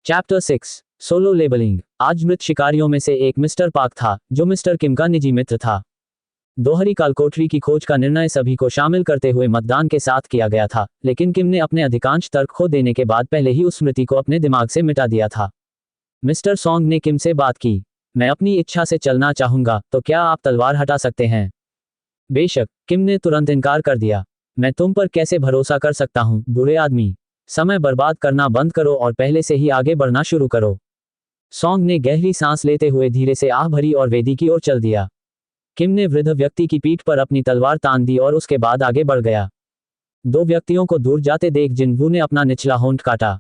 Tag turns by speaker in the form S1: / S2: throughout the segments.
S1: Chapter 6 solo labelling. आज मृत शिकारियों में से एक मिस्टर पार्क था, जो मिस्टर किम का निजी मित्र था। दोहरी कालकोठरी की खोज का निर्णय सभी को शामिल करते हुए मतदान के साथ किया गया था, लेकिन किम ने अपने अधिकांश तर्क खो देने के बाद पहले ही उस स्मृति को अपने दिमाग से मिटा दिया था। मिस्टर सॉन्ग ने किम से बात की। मैं अपनी इच्छा से चलना चाहूंगा, तो क्या आप तलवार हटा सकते हैं? बेशक, किम ने तुरंत इनकार कर दिया। मैं तुम पर कैसे भरोसा कर सकता हूँ, बुरे आदमी। समय बर्बाद करना बंद करो और पहले से ही आगे बढ़ना शुरू करो। सॉन्ग ने गहरी सांस लेते हुए धीरे से आह भरी और वेदी की ओर चल दिया। किम ने वृद्ध व्यक्ति की पीठ पर अपनी तलवार तान दी और उसके बाद आगे बढ़ गया। दो व्यक्तियों को दूर जाते देख जिनवू ने अपना निचला होंठ काटा।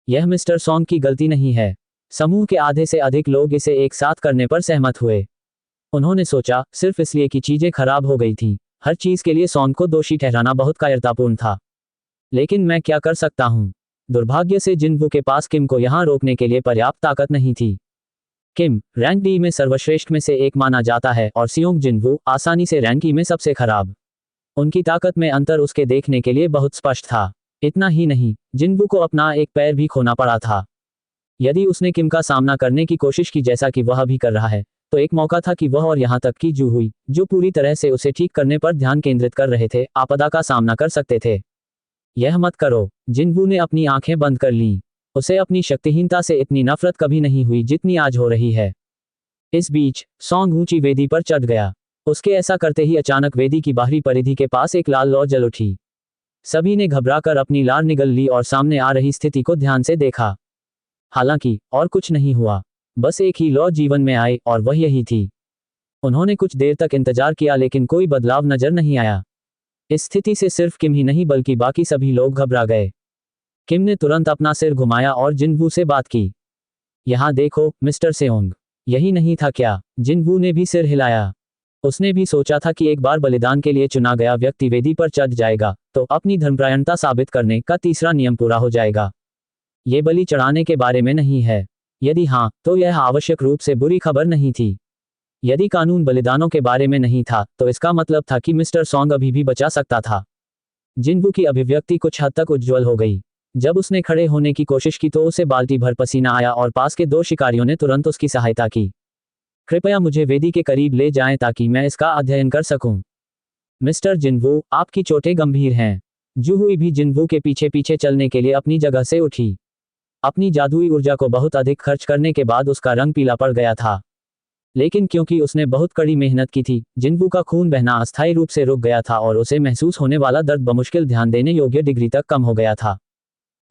S1: यह मिस्टर सॉन्ग की गलती नहीं है। समूह के आधे से अधिक लोग इसे एक साथ करने पर सहमत हुए। उन्होंने सोचा, सिर्फ इसलिए कि चीजें खराब हो गई थीं। हर चीज के लिए सॉन्ग को दोषी ठहराना बहुत कायरतापूर्ण था। लेकिन मैं क्या कर सकता हूं? दुर्भाग्य से जिनवू के पास किम को यहां रोकने के लिए पर्याप्त ताकत नहीं थी। किम रैंक डी में सर्वश्रेष्ठ में से एक माना जाता है और सियोंग जिनवू आसानी से रैंक ई में सबसे खराब। उनकी ताकत में अंतर उसके देखने के लिए बहुत स्पष्ट था। इतना ही नहीं, जिनवू को अपना एक पैर भी खोना पड़ा था। यदि उसने किम का सामना करने की कोशिश की जैसा कि वह अभी कर रहा है, तो एक मौका था कि वह और यहां तक कि जू हुई, जो पूरी तरह से उसे ठीक करने पर ध्यान केंद्रित कर रहे थे, आपदा का सामना कर सकते थे। यह मत करो। जिनवू ने अपनी आंखें बंद कर लीं। उसे अपनी शक्तिहीनता से इतनी नफरत कभी नहीं हुई जितनी आज हो रही है। इस बीच सॉन्ग ऊंची वेदी पर चढ़ गया। उसके ऐसा करते ही अचानक वेदी की बाहरी परिधि के पास एक लाल लौ जल उठी। सभी ने घबराकर अपनी लार निगल ली और सामने आ रही स्थिति को ध्यान से देखा। हालांकि और कुछ नहीं हुआ, बस एक ही लौ जीवन में आई और वह यही थी। उन्होंने कुछ देर तक इंतजार किया लेकिन कोई बदलाव नजर नहीं आया। इस स्थिति से सिर्फ किम ही नहीं बल्कि बाकी सभी लोग घबरा गए। किम ने तुरंत अपना सिर घुमाया और जिनवू से बात की। यहाँ देखो मिस्टर सेओंग, यही नहीं था क्या? जिनवू ने भी सिर हिलाया। उसने भी सोचा था कि एक बार बलिदान के लिए चुना गया व्यक्ति वेदी पर चढ़ जाएगा तो अपनी धर्मपरायणता साबित करने का तीसरा नियम पूरा हो जाएगा। ये बलि चढ़ाने के बारे में नहीं है। यदि हाँ, तो यह आवश्यक रूप से बुरी खबर नहीं थी। यदि कानून बलिदानों के बारे में नहीं था, तो इसका मतलब था कि मिस्टर सॉन्ग अभी भी बचा सकता था। जिनवू की अभिव्यक्ति कुछ हद तक उज्ज्वल हो गई। जब उसने खड़े होने की कोशिश की तो उसे बाल्टी भर पसीना आया और पास के दो शिकारियों ने तुरंत उसकी सहायता की। कृपया मुझे वेदी के करीब ले जाएं ताकि मैं इसका अध्ययन कर सकूं। मिस्टर जिनवू, आपकी चोटें गंभीर हैं। जूहुई भी जिनवू के पीछे पीछे चलने के लिए अपनी जगह से उठी। अपनी जादुई ऊर्जा को बहुत अधिक खर्च करने के बाद उसका रंग पीला पड़ गया था। लेकिन क्योंकि उसने बहुत कड़ी मेहनत की थी, जिनवू का खून बहना अस्थायी रूप से रुक गया था और उसे महसूस होने वाला दर्द बमुश्किल ध्यान देने योग्य डिग्री तक कम हो गया था।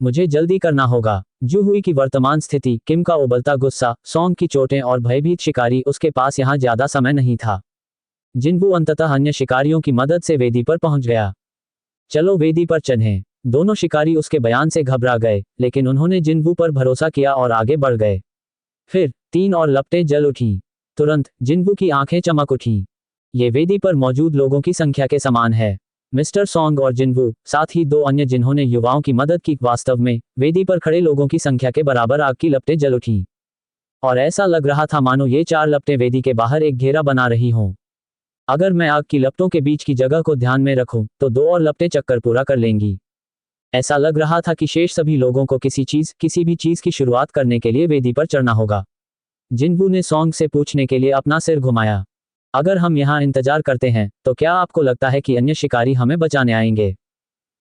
S1: मुझे जल्दी करना होगा। जूहुई की वर्तमान स्थिति, किम का उबलता गुस्सा, सॉन्ग की चोटें और भयभीत शिकारी, उसके पास यहाँ ज्यादा समय नहीं था। जिनवू अंततः अन्य शिकारियों की मदद से वेदी पर पहुंच गया। चलो वेदी पर चढ़ें। दोनों शिकारी उसके बयान से घबरा गए, लेकिन उन्होंने जिनवू पर भरोसा किया और आगे बढ़ गए। फिर 3 और लपटें जल उठीं। तुरंत जिनवू की आंखें चमक उठीं। ये वेदी पर मौजूद लोगों की संख्या के समान है। मिस्टर सॉन्ग और जिनवू, साथ ही 2 अन्य जिन्होंने युवाओं की मदद की, वास्तव में वेदी पर खड़े लोगों की संख्या के बराबर आग की लपटें जल उठीं। और ऐसा लग रहा था मानो ये 4 लपटें वेदी के बाहर एक घेरा बना रही हों। अगर मैं आग की लपटों के बीच की जगह को ध्यान में रखूं, तो 2 और लपटें चक्कर पूरा कर लेंगी। ऐसा लग रहा था कि शेष सभी लोगों को किसी भी चीज की शुरुआत करने के लिए वेदी पर चढ़ना होगा। जिनवू ने सॉन्ग से पूछने के लिए अपना सिर घुमाया। अगर हम यहाँ इंतजार करते हैं, तो क्या आपको लगता है कि अन्य शिकारी हमें बचाने आएंगे?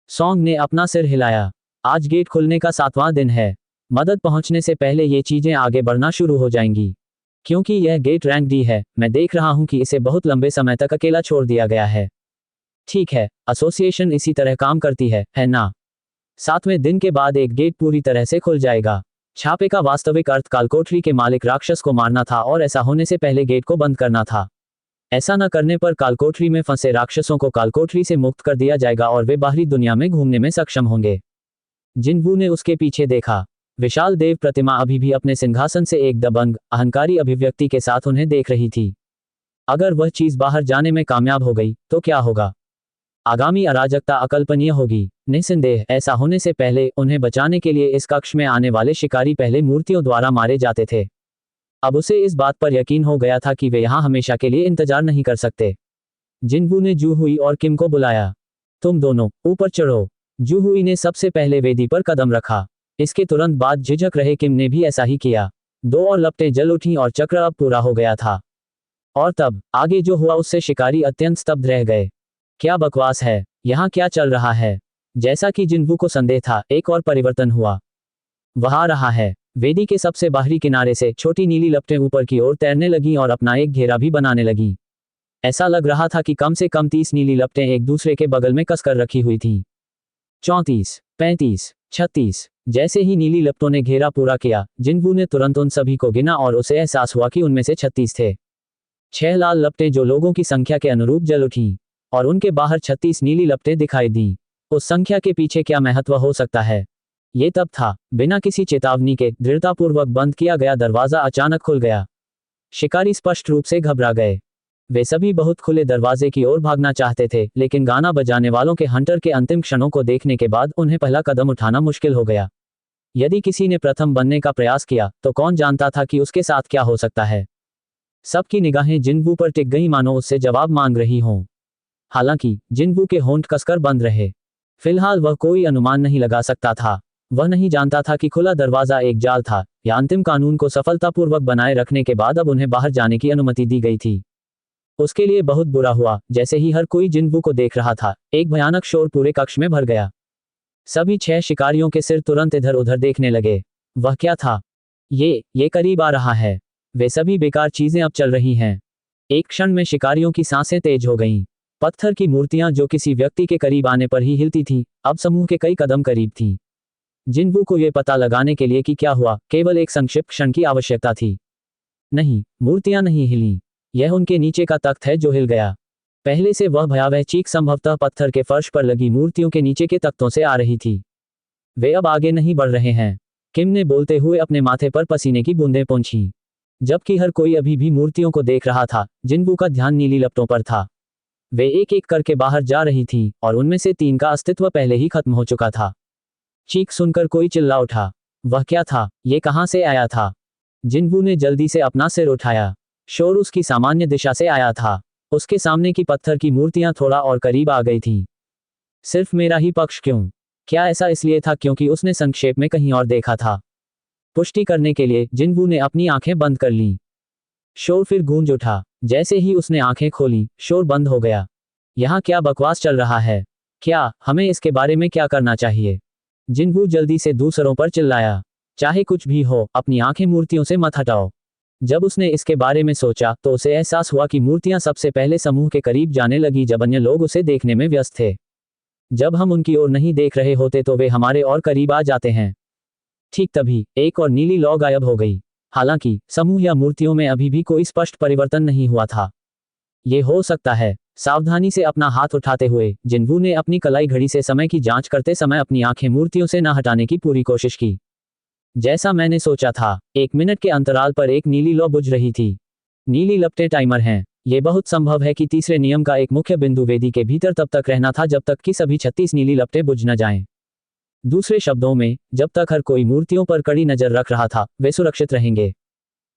S1: सॉन्ग ने अपना सिर हिलाया। आज गेट खुलने का 7वां दिन है। मदद पहुंचने से पहले ये चीजें आगे बढ़ना शुरू हो जाएंगी। क्योंकि यह गेट रैंक डी है, मैं देख रहा हूं कि इसे बहुत लंबे समय तक अकेला छोड़ दिया गया है। ठीक है, एसोसिएशन इसी तरह काम करती है ना? 7वें दिन के बाद एक गेट पूरी तरह से खुल जाएगा। छापे का वास्तविक अर्थ कालकोठरी के मालिक राक्षस को मारना था और ऐसा होने से पहले गेट को बंद करना था। ऐसा न करने पर कालकोठरी में फंसे राक्षसों को कालकोठरी से मुक्त कर दिया जाएगा और वे बाहरी दुनिया में घूमने में सक्षम होंगे। जिनवू ने उसके पीछे देखा। विशाल देव प्रतिमा अभी भी अपने सिंहासन से एक दबंग, अहंकारी अभिव्यक्ति के साथ उन्हें देख रही थी। अगर वह चीज बाहर जाने में कामयाब हो गई तो क्या होगा? आगामी अराजकता अकल्पनीय होगी। निस्संदेह ऐसा होने से पहले उन्हें बचाने के लिए इस कक्ष में आने वाले शिकारी पहले मूर्तियों द्वारा मारे जाते थे। अब उसे इस बात पर यकीन हो गया था कि वे यहाँ हमेशा के लिए इंतजार नहीं कर सकते। जिनवू ने जूहुई और किम को बुलाया। तुम दोनों ऊपर चढ़ो। जूहुई ने सबसे पहले वेदी पर कदम रखा। इसके तुरंत बाद झिझक रहे किम ने भी ऐसा ही किया। 2 और लपटें जल उठी और चक्र अब पूरा हो गया था। और तब आगे जो हुआ उससे शिकारी अत्यंत स्तब्ध रह गए। क्या बकवास है, यहाँ क्या चल रहा है? जैसा कि जिन्वू को संदेह था, एक और परिवर्तन हुआ। वह आ रहा है। वेदी के सबसे बाहरी किनारे से छोटी नीली लपटें ऊपर की ओर तैरने लगीं और अपना एक घेरा भी बनाने लगीं। ऐसा लग रहा था कि कम से कम 30 नीली लपटें एक दूसरे के बगल में कसकर रखी हुई थीं। 34, 35, 36। जैसे ही नीली लपटों ने घेरा पूरा किया, जिन्वू ने तुरंत उन सभी को गिना और उसे एहसास हुआ कि उनमें से 36 थे। 6 लाल लपटें जो लोगों की संख्या के अनुरूप जल उठीं और उनके बाहर 36 नीली लपटें दिखाई दीं। उस संख्या के पीछे क्या महत्व हो सकता है? ये तब था, बिना किसी चेतावनी के दृढ़तापूर्वक बंद किया गया दरवाजा अचानक खुल गया। शिकारी स्पष्ट रूप से घबरा गए। वे सभी बहुत खुले दरवाजे की ओर भागना चाहते थे, लेकिन गाना बजाने वालों के हंटर के अंतिम क्षणों को देखने के बाद उन्हें पहला कदम उठाना मुश्किल हो गया। यदि किसी ने प्रथम बनने का प्रयास किया, तो कौन जानता था कि उसके साथ क्या हो सकता है। सबकी निगाहें जिन्वू पर टिक गई, मानो उससे जवाब मांग रही हों। हालांकि जिन्वू के होंठ कसकर बंद रहे। फिलहाल वह कोई अनुमान नहीं लगा सकता था। वह नहीं जानता था कि खुला दरवाजा एक जाल था या अंतिम कानून को सफलतापूर्वक बनाए रखने के बाद अब उन्हें बाहर जाने की अनुमति दी गई थी। उसके लिए बहुत बुरा हुआ। जैसे ही हर कोई जिन्वू को देख रहा था, एक भयानक शोर पूरे कक्ष में भर गया। सभी 6 शिकारियों के सिर तुरंत इधर उधर देखने लगे। वह क्या था? ये करीब आ रहा है। वे सभी बेकार चीजें अब चल रही हैं। एक क्षण में शिकारियों की सांसें तेज हो गईं। पत्थर की मूर्तियां जो किसी व्यक्ति के करीब आने पर ही हिलती थीं, अब समूह के कई कदम करीब थीं। जिन्वू को यह पता लगाने के लिए कि क्या हुआ, केवल एक संक्षिप्त क्षण की आवश्यकता थी। नहीं, मूर्तियां नहीं हिलीं। यह उनके नीचे का तख्त है जो हिल गया। पहले से वह भयावह चीख संभवतः पत्थर के फर्श पर लगी मूर्तियों के नीचे के तख्तों से आ रही थी। वे अब आगे नहीं बढ़ रहे हैं, किम ने बोलते हुए अपने माथे पर पसीने की बूंदें पोंछीं। जबकि हर कोई अभी भी मूर्तियों को देख रहा था, जिन्वू का ध्यान नीली लपटों पर था। वे एक एक करके बाहर जा रही थीं और उनमें से 3 का अस्तित्व पहले ही खत्म हो चुका था। चीख सुनकर कोई चिल्ला उठा। वह क्या था? ये कहां से आया था? जिन्वू ने जल्दी से अपना सिर उठाया। शोर उसकी सामान्य दिशा से आया था। उसके सामने की पत्थर की मूर्तियां थोड़ा और करीब आ गई थीं। सिर्फ मेरा ही पक्ष क्यों? क्या ऐसा इसलिए था क्योंकि उसने संक्षेप में कहीं और देखा था? पुष्टि करने के लिए जिन्वू ने अपनी आंखें बंद कर लीं। शोर फिर गूंज उठा। जैसे ही उसने आंखें खोली, शोर बंद हो गया। यहाँ क्या बकवास चल रहा है? क्या हमें इसके बारे में क्या करना चाहिए? जिन्वू जल्दी से दूसरों पर चिल्लाया। चाहे कुछ भी हो, अपनी आंखें मूर्तियों से मत हटाओ। जब उसने इसके बारे में सोचा, तो उसे एहसास हुआ कि मूर्तियां सबसे पहले समूह के करीब जाने लगी जब अन्य लोग उसे देखने में व्यस्त थे। जब हम उनकी ओर नहीं देख रहे होते तो वे हमारे और करीब आ जाते हैं। ठीक तभी एक और नीली लौ गायब हो गई। हालांकि समूह या मूर्तियों में अभी भी कोई स्पष्ट परिवर्तन नहीं हुआ था। ये हो सकता है। सावधानी से अपना हाथ उठाते हुए जिन्वू ने अपनी कलाई घड़ी से समय की जांच करते समय अपनी आंखें मूर्तियों से न हटाने की पूरी कोशिश की। जैसा मैंने सोचा था, 1 मिनट के अंतराल पर एक नीली लौ बुझ रही थी। नीली लपटें टाइमर हैं। यह बहुत संभव है कि तीसरे नियम का एक मुख्य बिंदु वेदी के भीतर तब तक रहना था जब तक कि सभी 36 नीली लपटें बुझ न जाएं। दूसरे शब्दों में, जब तक हर कोई मूर्तियों पर कड़ी नजर रख रहा था, वे सुरक्षित रहेंगे।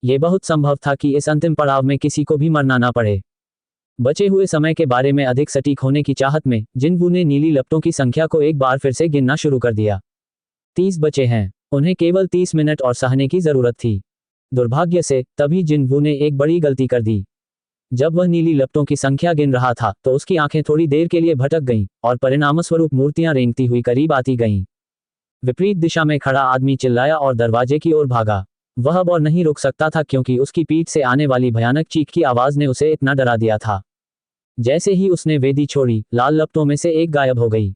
S1: यह बहुत संभव था कि इस अंतिम पड़ाव में किसी को भी मरना ना पड़े। बचे हुए समय के बारे में अधिक सटीक होने की चाहत में जिन्वू ने नीली लपटों की संख्या को एक बार फिर से गिनना शुरू कर दिया। 30 बचे हैं। उन्हें केवल 30 मिनट और सहने की जरूरत थी। दुर्भाग्य से तभी जिन्वू ने एक बड़ी गलती कर दी। जब वह नीली लपटों की संख्या गिन रहा था, तो उसकी आंखें थोड़ी देर के लिए भटक गईं और परिणामस्वरूप मूर्तियां रेंगती हुई करीब आती गईं। विपरीत दिशा में खड़ा आदमी चिल्लाया और दरवाजे की ओर भागा। वह अब और नहीं रुक सकता था क्योंकि उसकी पीठ से आने वाली भयानक चीख की आवाज ने उसे इतना डरा दिया था। जैसे ही उसने वेदी छोड़ी, लाल लपटों में से एक गायब हो गई।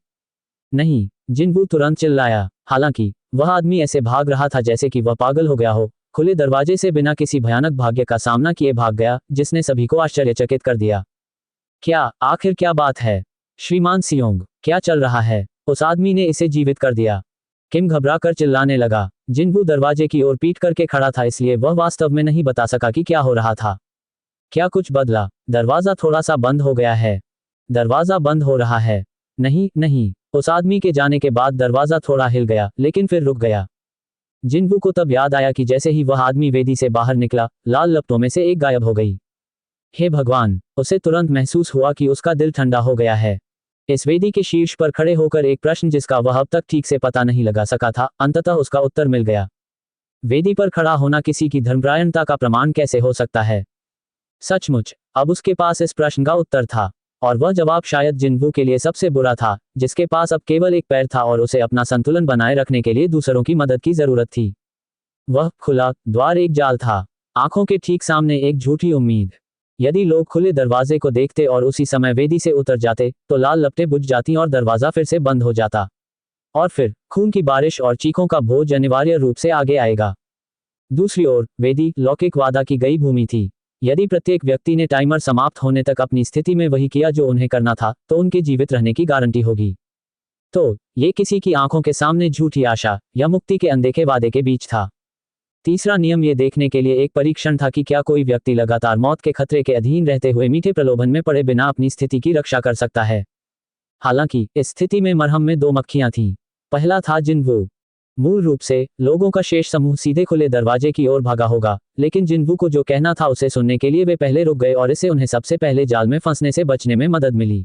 S1: नहीं, जिन्वू तुरंत चिल्लाया। हालांकि वह आदमी ऐसे भाग रहा था जैसे कि वह पागल हो गया हो। खुले दरवाजे से बिना किसी भयानक भाग्य का सामना किए भाग गया, जिसने सभी को आश्चर्यचकित कर दिया। क्या आखिर क्या बात है? श्रीमान सियोंग, क्या चल रहा है? उस आदमी ने इसे जीवित कर दिया। किम घबराकर चिल्लाने लगा। जिन्वू दरवाजे की ओर पीट करके खड़ा था, इसलिए वह वास्तव में नहीं बता सका कि क्या हो रहा था। क्या कुछ बदला? दरवाजा थोड़ा सा बंद हो गया है। दरवाजा बंद हो रहा है। नहीं नहीं, उस आदमी के जाने के बाद दरवाजा थोड़ा हिल गया, लेकिन फिर रुक गया। जिन्वू को तब याद आया कि जैसे ही वह आदमी वेदी से बाहर निकला, लाल लपटों में से एक गायब हो गई। हे भगवान! उसे तुरंत महसूस हुआ कि उसका दिल ठंडा हो गया है। इस वेदी के शीर्ष पर खड़े होकर एक प्रश्न जिसका वह अब तक ठीक से पता नहीं लगा सका था, अंततः उसका उत्तर मिल गया। वेदी पर खड़ा होना किसी की धर्मपरायणता का प्रमाण कैसे हो सकता है? सचमुच अब उसके पास इस प्रश्न का उत्तर था, और वह जवाब शायद जिन्वू के लिए सबसे बुरा था, जिसके पास अब केवल एक पैर था और उसे अपना संतुलन बनाए रखने के लिए दूसरों की मदद की जरूरत थी। वह खुला द्वार एक जाल था, आंखों के ठीक सामने एक झूठी उम्मीद। यदि लोग खुले दरवाजे को देखते और उसी समय वेदी से उतर जाते तो लाल लपटें बुझ जाती और दरवाजा फिर से बंद हो जाता, और फिर खून की बारिश और चीखों का भोज अनिवार्य रूप से आगे आएगा। दूसरी ओर वेदी लौकिक वादा की गई भूमि थी। यदि प्रत्येक व्यक्ति ने टाइमर समाप्त होने तक अपनी स्थिति में वही किया जो उन्हें करना था, तो उनके जीवित रहने की गारंटी होगी। तो ये किसी की आंखों के सामने झूठी आशा या मुक्ति के अनदेखे वादे के बीच था। तीसरा नियम ये देखने के लिए एक परीक्षण था कि क्या कोई व्यक्ति लगातार मौत के खतरे के अधीन रहते हुए मीठे प्रलोभन में पड़े बिना अपनी स्थिति की रक्षा कर सकता है। हालांकि इस स्थिति में मरहम में दो मक्खियां थीं। पहला था जिन्वू। मूल रूप से लोगों का शेष समूह सीधे खुले दरवाजे की ओर भागा होगा, लेकिन जिन्वू को जो कहना था उसे सुनने के लिए वे पहले रुक गए और इससे उन्हें सबसे पहले जाल में फंसने से बचने में मदद मिली।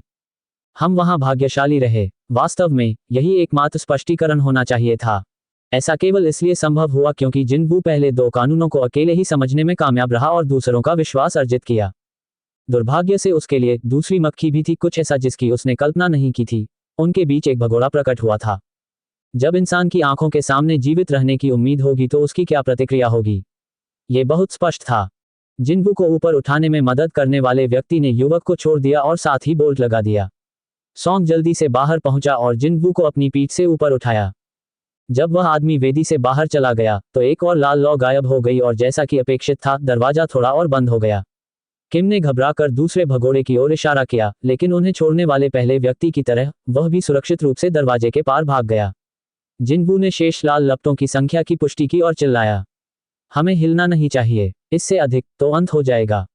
S1: हम वहां भाग्यशाली रहे। वास्तव में यही एकमात्र स्पष्टीकरण होना चाहिए था। ऐसा केवल इसलिए संभव हुआ क्योंकि जिन्वू पहले दो कानूनों को अकेले ही समझने में कामयाब रहा और दूसरों का विश्वास अर्जित किया। दुर्भाग्य से उसके लिए दूसरी मक्खी भी थी, कुछ ऐसा जिसकी उसने कल्पना नहीं की थी। उनके बीच एक भगोड़ा प्रकट हुआ था। जब इंसान की आंखों के सामने जीवित रहने की उम्मीद होगी तो उसकी क्या प्रतिक्रिया होगी? ये बहुत स्पष्ट था। जिन्वू को ऊपर उठाने में मदद करने वाले व्यक्ति ने युवक को छोड़ दिया और साथ ही बोल्ट लगा दिया। सॉन्ग जल्दी से बाहर पहुंचा और जिन्वू को अपनी पीठ से ऊपर उठाया। जब वह आदमी वेदी से बाहर चला गया तो एक और लाल लौ गायब हो गई और जैसा कि अपेक्षित था दरवाजा थोड़ा और बंद हो गया। किम ने घबराकर दूसरे भगोड़े की ओर इशारा किया, लेकिन उन्हें छोड़ने वाले पहले व्यक्ति की तरह वह भी सुरक्षित रूप से दरवाजे के पार भाग गया। जिन्वू ने शेष लाल लपटों की संख्या की पुष्टि की और चिल्लाया, हमें हिलना नहीं चाहिए, इससे अधिक तो अंत हो जाएगा।